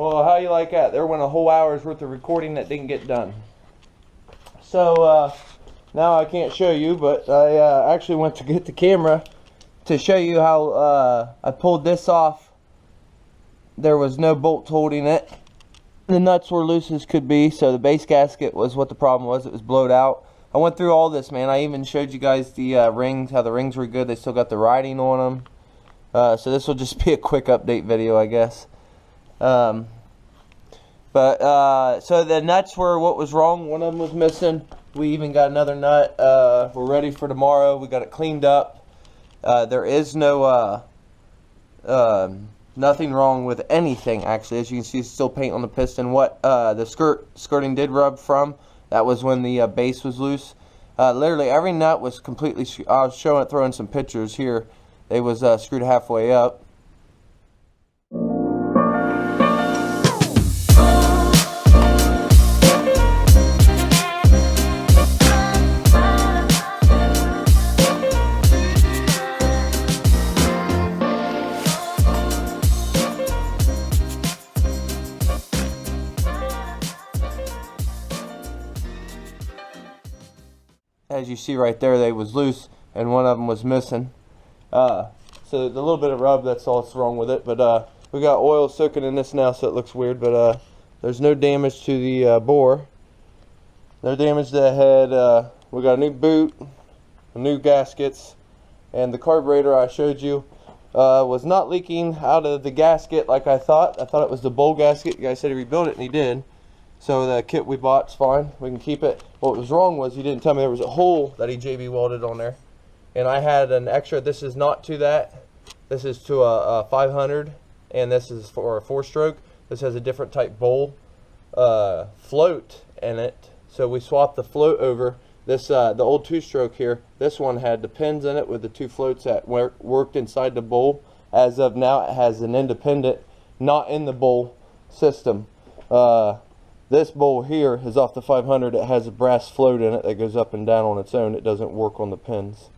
Well, how you like that? There went a whole hour's worth of recording that didn't get done. So now I can't show you, but I actually went to get the camera to show you how I pulled this off. There was no bolt holding it. The nuts were loose as could be, so the base gasket was what the problem was. It was blowed out. I went through all this, man. I even showed you guys the rings, how the rings were good. They still got the writing on them. So this will just be a quick update video, I guess. So the nuts were what was wrong. One of them was missing. We even got another nut. We're ready for tomorrow. We got it cleaned up. There is no nothing wrong with anything, actually. As you can see, still paint on the piston. What the skirting did rub from, that was when the base was loose. Literally every nut was completely, I was throwing some pictures here. They was screwed halfway up. As you see right there, they was loose and one of them was missing. So the little bit of rub, that's all that's wrong with it. But we got oil soaking in this now, so it looks weird. But there's no damage to the bore, no damage to the head. We got a new boot, new gaskets, and the carburetor I showed you was not leaking out of the gasket like I thought. I thought it was the bowl gasket. You guys said he rebuilt it, and he did. So the kit we bought's fine. We can keep it. What was wrong was he didn't tell me there was a hole that he JB welded on there. And I had an extra. This is not to that. This is to a 500. And this is for a 4-stroke. This has a different type bowl float in it. So we swapped the float over. This the old 2-stroke here. This one had the pins in it with the 2 floats that worked inside the bowl. As of now, it has an independent, not in the bowl system. This bowl here is off the 500. It has a brass float in it that goes up and down on its own. It doesn't work on the pins.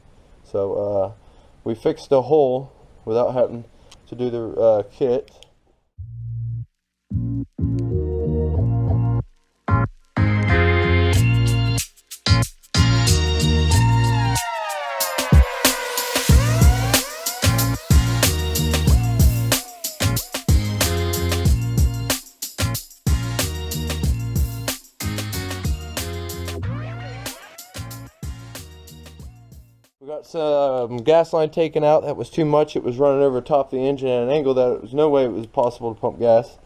So we fixed the hole without having to do the kit. We got some gas line taken out. That was too much. It was running over top of the engine at an angle that it was no way it was possible to pump gas,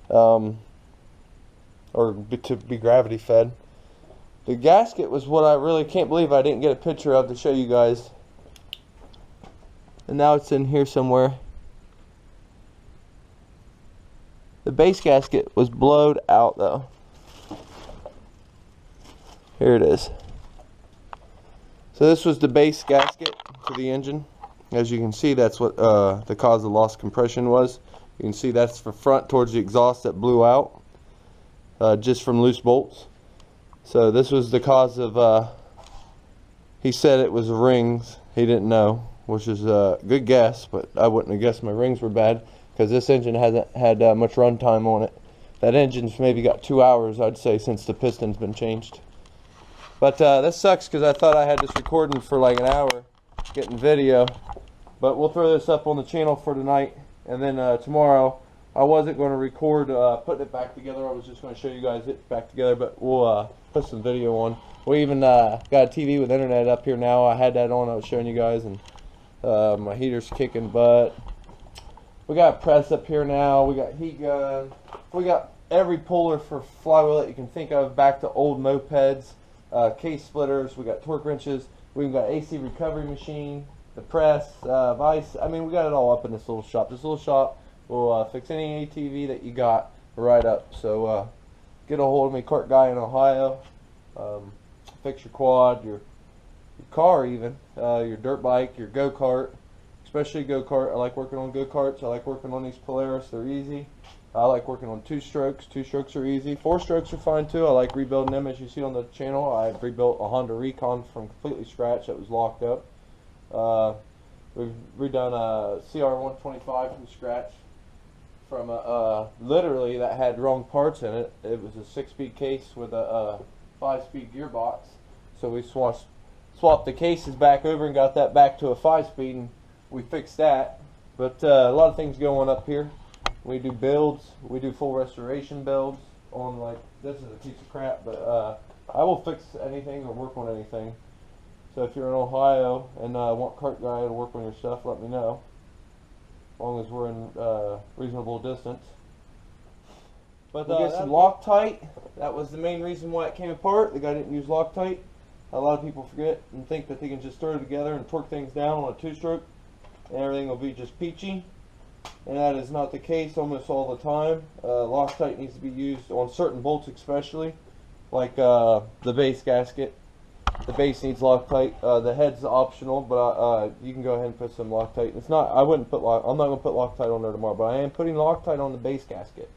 or to be gravity fed. The gasket was what I really can't believe I didn't get a picture of to show you guys. And now it's in here somewhere. The base gasket was blowed out though. Here it is. So this was the base gasket to the engine. As you can see, that's what the cause of lost compression was. You can see that's the front towards the exhaust that blew out just from loose bolts. So this was the cause of, he said it was the rings. He didn't know, which is a good guess, but I wouldn't have guessed my rings were bad because this engine hasn't had much run time on it. That engine's maybe got 2 hours, I'd say, since the piston's been changed. But this sucks because I thought I had this recording for like an hour, getting video. But we'll throw this up on the channel for tonight. And then tomorrow, I wasn't going to record putting it back together. I was just going to show you guys it back together. But we'll put some video on. We even got a TV with internet up here now. I had that on. I was showing you guys. And my heater's kicking butt. We got a press up here now. We got heat gun. We got every puller for flywheel that you can think of, back to old mopeds. Case splitters, we got torque wrenches, we've got AC recovery machine, the press, vise. I mean, we got it all up in this little shop. This little shop will fix any ATV that you got right up. So get a hold of me, Cart Guy in Ohio. Fix your quad, your car even, your dirt bike, your go-kart, especially go-kart. I like working on go-karts. I like working on these Polaris. They're easy. I like working on 2-strokes. 2-strokes are easy. 4-strokes are fine too. I like rebuilding them. As you see on the channel, I've rebuilt a Honda Recon from completely scratch that was locked up. We've redone a CR125 from scratch. from a literally that had wrong parts in it. It was a 6-speed case with a 5-speed gearbox. So we swapped the cases back over and got that back to a 5-speed, and we fixed that. But a lot of things going up here. We do builds, we do full restoration builds on, like, this is a piece of crap, but I will fix anything or work on anything. So if you're in Ohio and want Cart Guy to work on your stuff, let me know. As long as we're in reasonable distance. But we'll get some Loctite. That was the main reason why it came apart. The guy didn't use Loctite. A lot of people forget and think that they can just throw it together and torque things down on a 2-stroke and everything will be just peachy. And that is not the case almost all the time. Loctite needs to be used on certain bolts, especially like the base gasket. The base needs Loctite. The head's optional, but you can go ahead and put some Loctite. It's not. I'm not going to put Loctite on there tomorrow, but I am putting Loctite on the base gasket.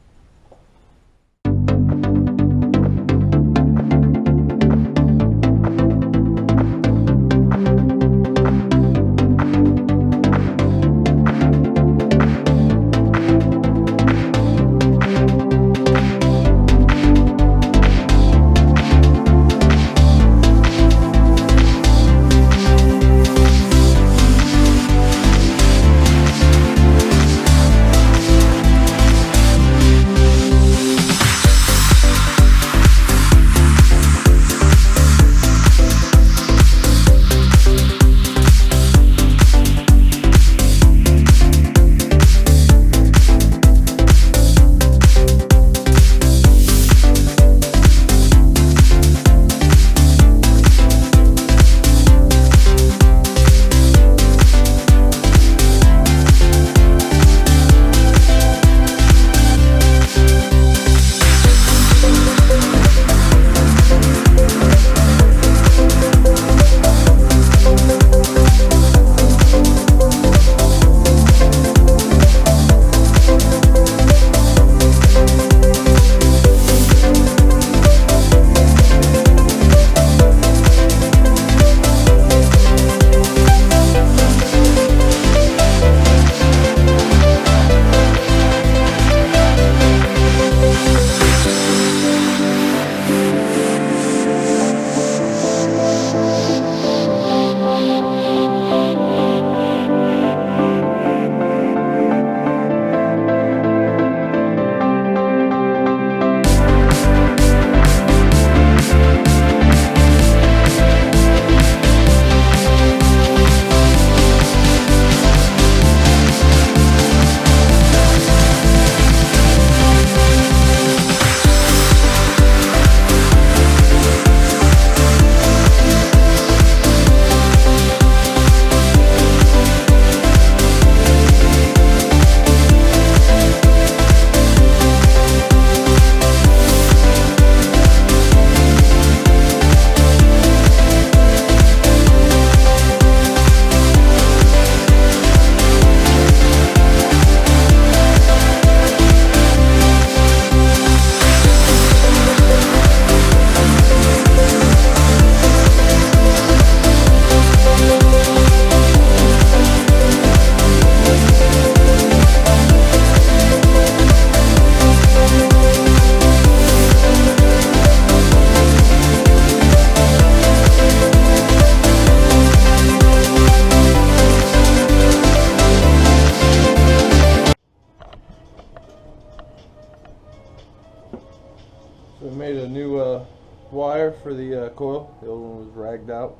So we made a new wire for the coil. The old one was ragged out.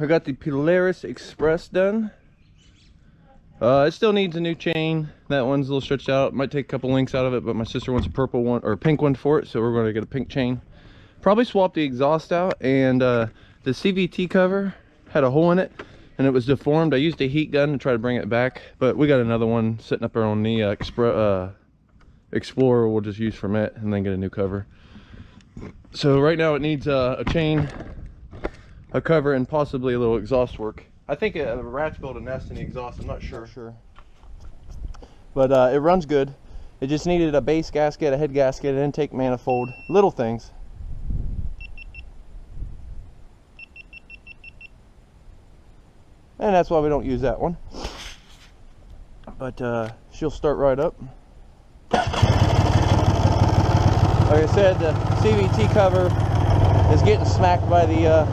I got the Polaris Xpress done. It still needs a new chain. That one's a little stretched out. Might take a couple links out of it, but my sister wants a purple one or a pink one for it, so we're going to get a pink chain. Probably swap the exhaust out, and the CVT cover had a hole in it and it was deformed. I used a heat gun to try to bring it back, but we got another one sitting up there on the Explorer. We'll just use from it and then get a new cover. So right now it needs a chain, a cover, and possibly a little exhaust work. I think a rat's built a nest in the exhaust. I'm not sure. But it runs good. It just needed a base gasket, a head gasket, an intake manifold, little things. And that's why we don't use that one. But she'll start right up. Like I said, the CVT cover is getting smacked by the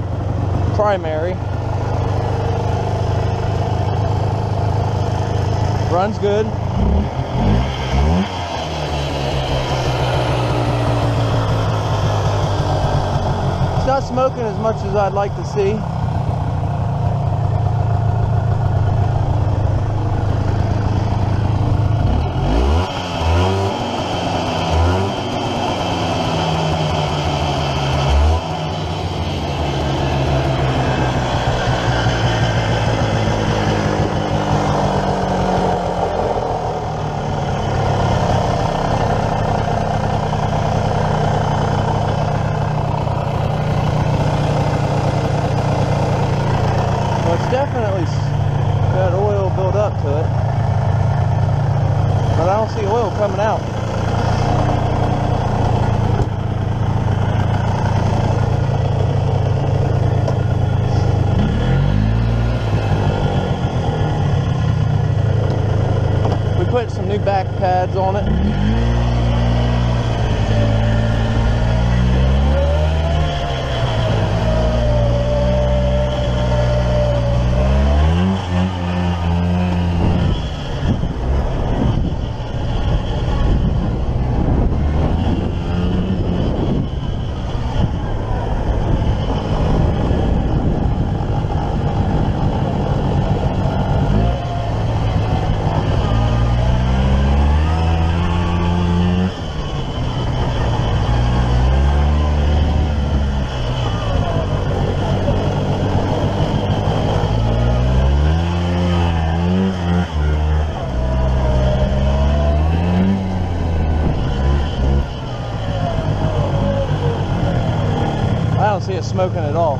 primary. Runs good. It's not smoking as much as I'd like to see. Definitely got oil built up to it, but I don't see oil coming out. We put some new back pads on it. I don't see it smoking at all.